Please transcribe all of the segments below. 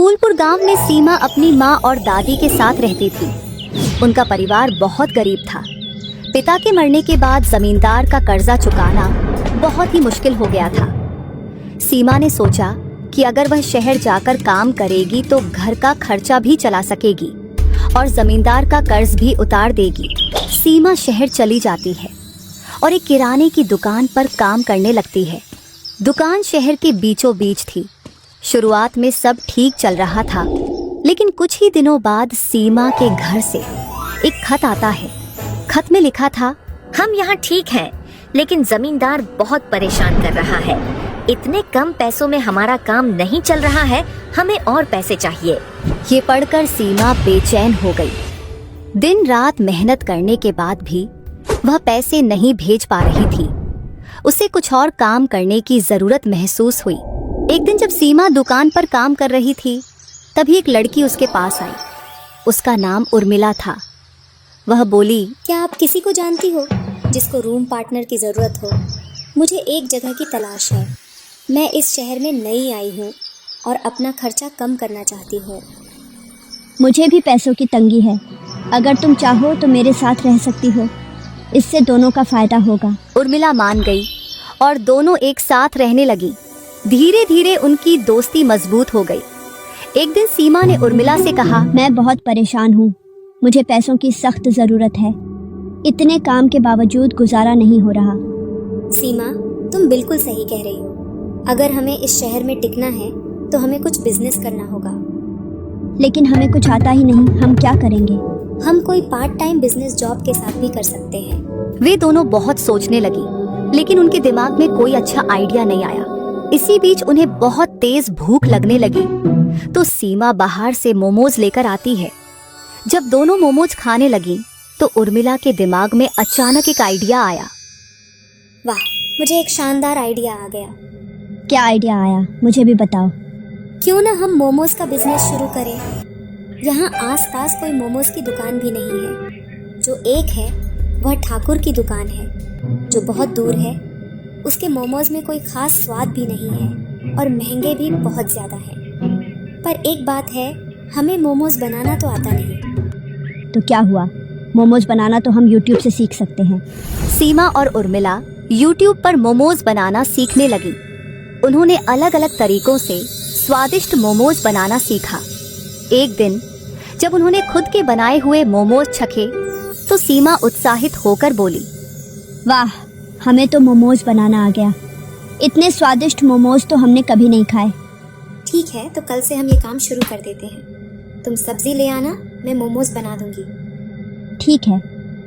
फूलपुर गांव में सीमा अपनी माँ और दादी के साथ रहती थी। उनका परिवार बहुत गरीब था। पिता के मरने के बाद जमींदार का कर्जा चुकाना बहुत ही मुश्किल हो गया था। सीमा ने सोचा कि अगर वह शहर जाकर काम करेगी तो घर का खर्चा भी चला सकेगी और जमींदार का कर्ज भी उतार देगी। सीमा शहर चली जाती है और एक किराने की दुकान पर काम करने लगती है। दुकान शहर के बीचों बीच थी। शुरुआत में सब ठीक चल रहा था, लेकिन कुछ ही दिनों बाद सीमा के घर से एक खत आता है। खत में लिखा था, हम यहाँ ठीक हैं, लेकिन जमींदार बहुत परेशान कर रहा है। इतने कम पैसों में हमारा काम नहीं चल रहा है, हमें और पैसे चाहिए। ये पढ़कर सीमा बेचैन हो गई। दिन रात मेहनत करने के बाद भी वह पैसे नहीं भेज पा रही थी। उसे कुछ और काम करने की जरूरत महसूस हुई। एक दिन जब सीमा दुकान पर काम कर रही थी, तभी एक लड़की उसके पास आई। उसका नाम उर्मिला था। वह बोली, क्या आप किसी को जानती हो जिसको रूम पार्टनर की ज़रूरत हो? मुझे एक जगह की तलाश है। मैं इस शहर में नई आई हूँ और अपना खर्चा कम करना चाहती हूँ। मुझे भी पैसों की तंगी है। अगर तुम चाहो तो मेरे साथ रह सकती हो। इससे दोनों का फायदा होगा। उर्मिला मान गई और दोनों एक साथ रहने लगी। धीरे धीरे उनकी दोस्ती मजबूत हो गई। एक दिन सीमा ने उर्मिला से कहा, मैं बहुत परेशान हूँ। मुझे पैसों की सख्त ज़रूरत है। इतने काम के बावजूद गुजारा नहीं हो रहा। सीमा, तुम बिल्कुल सही कह रही हो। अगर हमें इस शहर में टिकना है तो हमें कुछ बिजनेस करना होगा। लेकिन हमें कुछ आता ही नहीं, हम क्या करेंगे? हम कोई पार्ट टाइम बिजनेस जॉब के साथ भी कर सकते हैं। वे दोनों बहुत सोचने लगी, लेकिन उनके दिमाग में कोई अच्छा आइडिया नहीं आया। इसी बीच उन्हें बहुत तेज भूख लगने लगी, तो सीमा बाहर से मोमोज लेकर आती है। जब दोनों मोमोज खाने लगी तो उर्मिला के दिमाग में अचानक एक आइडिया आया। वाह, मुझे एक शानदार आइडिया आ गया। क्या आइडिया आया, मुझे भी बताओ। क्यों ना हम मोमोज का बिजनेस शुरू करें। यहाँ आसपास कोई मोमोज की दुकान भी नहीं है। जो एक है वह ठाकुर की दुकान है, जो बहुत दूर है। उसके मोमोज में कोई खास स्वाद भी नहीं है और महंगे भी बहुत ज़्यादा हैं। पर एक बात है, हमें मोमोज बनाना तो आता नहीं। तो क्या हुआ? मोमोज बनाना तो हम YouTube से सीख सकते हैं। सीमा और उर्मिला YouTube पर मोमोज बनाना सीखने लगी। उन्होंने अलग अलग तरीकों से स्वादिष्ट मोमोज बनाना सीखा। एक दिन जब उन्होंने खुद के बनाए हुए मोमोज चखे तो सीमा उत्साहित होकर बोली, वाह, हमें तो मोमोज बनाना आ गया। इतने स्वादिष्ट मोमोज तो हमने कभी नहीं खाए। ठीक है, तो कल से हम ये काम शुरू कर देते हैं। तुम सब्जी ले आना, मैं मोमोज बना दूंगी। ठीक है,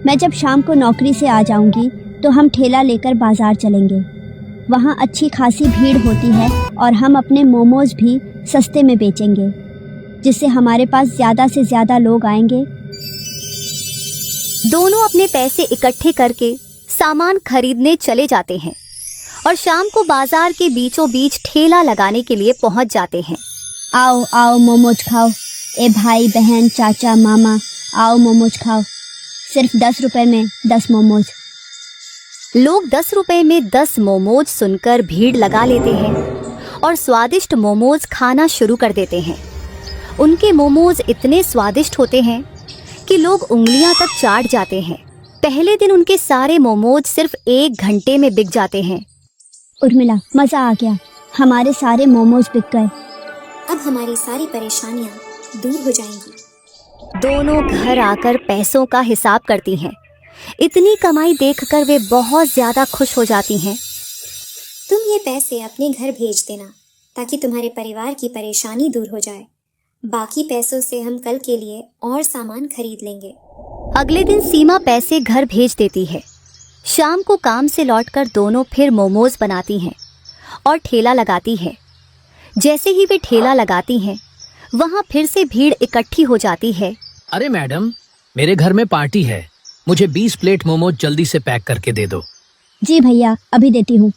मैं जब शाम को नौकरी से आ जाऊंगी तो हम ठेला लेकर बाजार चलेंगे। वहाँ अच्छी खासी भीड़ होती है और हम अपने मोमोज भी सस्ते में बेचेंगे, जिससे हमारे पास ज़्यादा से ज़्यादा लोग आएंगे। दोनों अपने पैसे इकट्ठे करके सामान खरीदने चले जाते हैं और शाम को बाजार के बीचों बीच ठेला लगाने के लिए पहुंच जाते हैं। आओ आओ मोमोज खाओ। ए भाई बहन चाचा मामा, आओ मोमोज खाओ। सिर्फ 10 रुपए में 10 मोमोज। लोग 10 रुपए में 10 मोमोज सुनकर भीड़ लगा लेते हैं और स्वादिष्ट मोमोज खाना शुरू कर देते हैं। उनके मोमोज इतने स्वादिष्ट होते हैं कि लोग उंगलियां तक चाट जाते हैं। पहले दिन उनके सारे मोमोज सिर्फ 1 घंटे में बिक जाते हैं। उर्मिला, मज़ा आ गया। हमारे सारे मोमोज बिक गए। अब हमारी सारी परेशानियाँ दूर हो जाएंगी। दोनों घर आकर पैसों का हिसाब करती हैं। इतनी कमाई देखकर वे बहुत ज़्यादा खुश हो जाती हैं। तुम ये पैसे अपने घर भेज देना ताकि तुम्हारे परिवार की परेशानी दूर हो जाए। बाकी पैसों से हम कल के लिए और सामान खरीद लेंगे। अगले दिन सीमा पैसे घर भेज देती है। शाम को काम से लौटकर दोनों फिर मोमोज बनाती हैं और ठेला लगाती है। जैसे ही वे ठेला लगाती हैं, वहाँ फिर से भीड़ इकट्ठी हो जाती है। अरे मैडम, मेरे घर में पार्टी है। मुझे 20 प्लेट मोमोज जल्दी से पैक करके दे दो। जी भैया, अभी देती हूँ।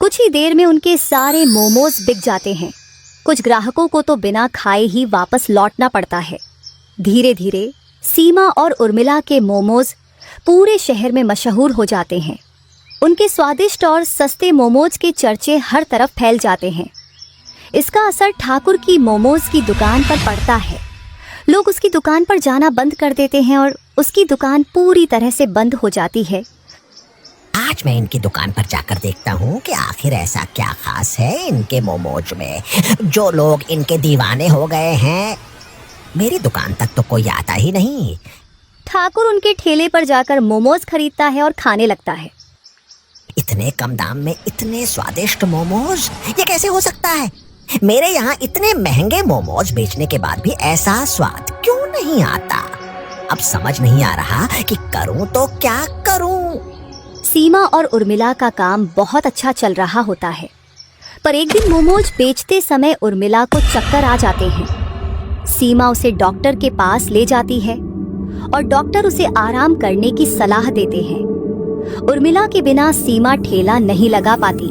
कुछ ही देर में उनके सारे मोमोज बिक जाते हैं। कुछ ग्राहकों को तो बिना खाए ही वापस लौटना पड़ता है। धीरे धीरे सीमा और उर्मिला के मोमोज पूरे शहर में मशहूर हो जाते हैं। उनके स्वादिष्ट और सस्ते मोमोज के चर्चे हर तरफ फैल जाते हैं। इसका असर ठाकुर की मोमोज की दुकान पर पड़ता है। लोग उसकी दुकान पर जाना बंद कर देते हैं और उसकी दुकान पूरी तरह से बंद हो जाती है। आज मैं इनकी दुकान पर जाकर देखता हूँ कि आखिर ऐसा क्या खास है इनके मोमोज में, जो लोग इनके दीवाने हो गए हैं। मेरी दुकान तक तो कोई आता ही नहीं। ठाकुर उनके ठेले पर जाकर मोमोज खरीदता है और खाने लगता है। इतने कम दाम में इतने स्वादिष्ट मोमोज, ये कैसे हो सकता है? मेरे यहाँ इतने महंगे मोमोज बेचने के बाद भी ऐसा स्वाद क्यों नहीं आता? अब समझ नहीं आ रहा कि करूँ तो क्या करूँ। सीमा और उर्मिला का काम बहुत अच्छा चल रहा होता है, पर एक दिन मोमोज बेचते समय उर्मिला को चक्कर आ जाते हैं। सीमा उसे डॉक्टर के पास ले जाती है और डॉक्टर उसे आराम करने की सलाह देते हैं। उर्मिला के बिना सीमा ठेला नहीं लगा पाती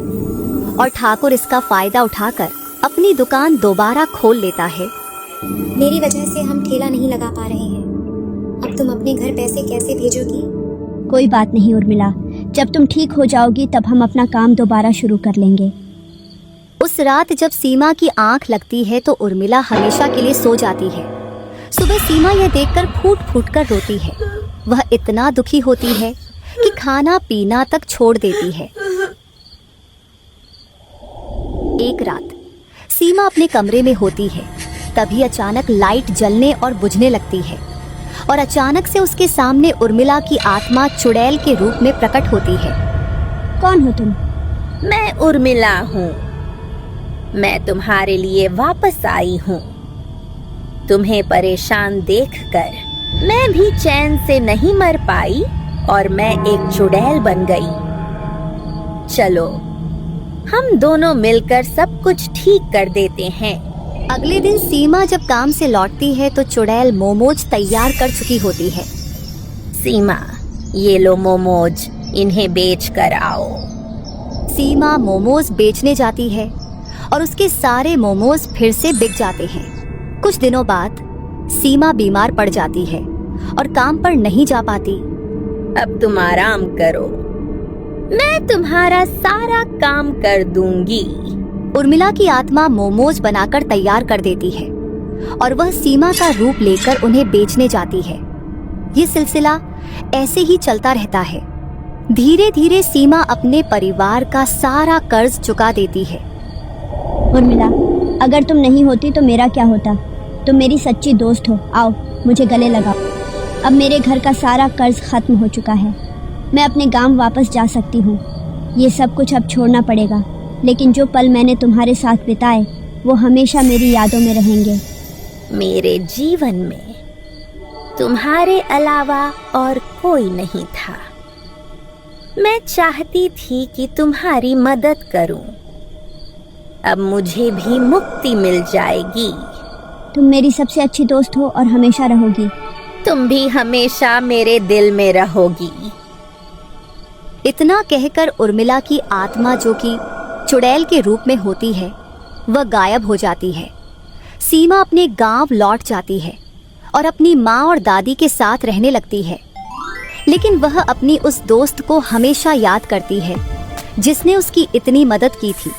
और ठाकुर इसका फायदा उठाकर अपनी दुकान दोबारा खोल लेता है। मेरी वजह से हम ठेला नहीं लगा पा रहे हैं। अब तुम अपने घर पैसे कैसे भेजोगी? कोई बात नहीं उर्मिला, जब तुम ठीक हो जाओगी तब हम अपना काम दोबारा शुरू कर लेंगे। उस रात जब सीमा की आंख लगती है तो उर्मिला हमेशा के लिए सो जाती है। सुबह सीमा यह देखकर फूट फूट कर रोती है। वह इतना दुखी होती है कि खाना पीना तक छोड़ देती है। एक रात सीमा अपने कमरे में होती है, तभी अचानक लाइट जलने और बुझने लगती है और अचानक से उसके सामने उर्मिला की आत्मा चुड़ैल के रूप में प्रकट होती है। कौन हो तुम? मैं उर्मिला हूँ। मैं तुम्हारे लिए वापस आई हूँ। तुम्हें परेशान देखकर मैं भी चैन से नहीं मर पाई और मैं एक चुड़ैल बन गई। चलो हम दोनों मिलकर सब कुछ ठीक कर देते हैं। अगले दिन सीमा जब काम से लौटती है तो चुड़ैल मोमोज तैयार कर चुकी होती है। सीमा, ये लो मोमोज, इन्हें बेच कर आओ। सीमा मोमोज बेचने जाती है और उसके सारे मोमोज फिर से बिक जाते हैं। कुछ दिनों बाद सीमा बीमार पड़ जाती है और काम पर नहीं जा पाती। अब तुम आराम करो, मैं तुम्हारा सारा काम कर दूंगी। उर्मिला की आत्मा मोमोज बनाकर तैयार कर देती है और वह सीमा का रूप लेकर उन्हें बेचने जाती है। ये सिलसिला ऐसे ही चलता रहता है। धीरे धीरे सीमा अपने परिवार का सारा कर्ज चुका देती है। उर्मिला, अगर तुम नहीं होती तो मेरा क्या होता? तुम मेरी सच्ची दोस्त हो। आओ मुझे गले लगाओ। अब मेरे घर का सारा कर्ज खत्म हो चुका है। मैं अपने गांव वापस जा सकती हूँ। ये सब कुछ अब छोड़ना पड़ेगा, लेकिन जो पल मैंने तुम्हारे साथ बिताए वो हमेशा मेरी यादों में रहेंगे। मेरे जीवन में तुम्हारे अलावा और कोई नहीं था। मैं चाहती थी कि तुम्हारी मदद करूं। अब मुझे भी मुक्ति मिल जाएगी। तुम मेरी सबसे अच्छी दोस्त हो और हमेशा रहोगी। तुम भी हमेशा मेरे दिल में रहोगी। इतना कहकर उर्मिला की आत्मा, जो कि चुड़ैल के रूप में होती है, वह गायब हो जाती है। सीमा अपने गांव लौट जाती है और अपनी माँ और दादी के साथ रहने लगती है, लेकिन वह अपनी उस दोस्त को हमेशा याद करती है जिसने उसकी इतनी मदद की थी।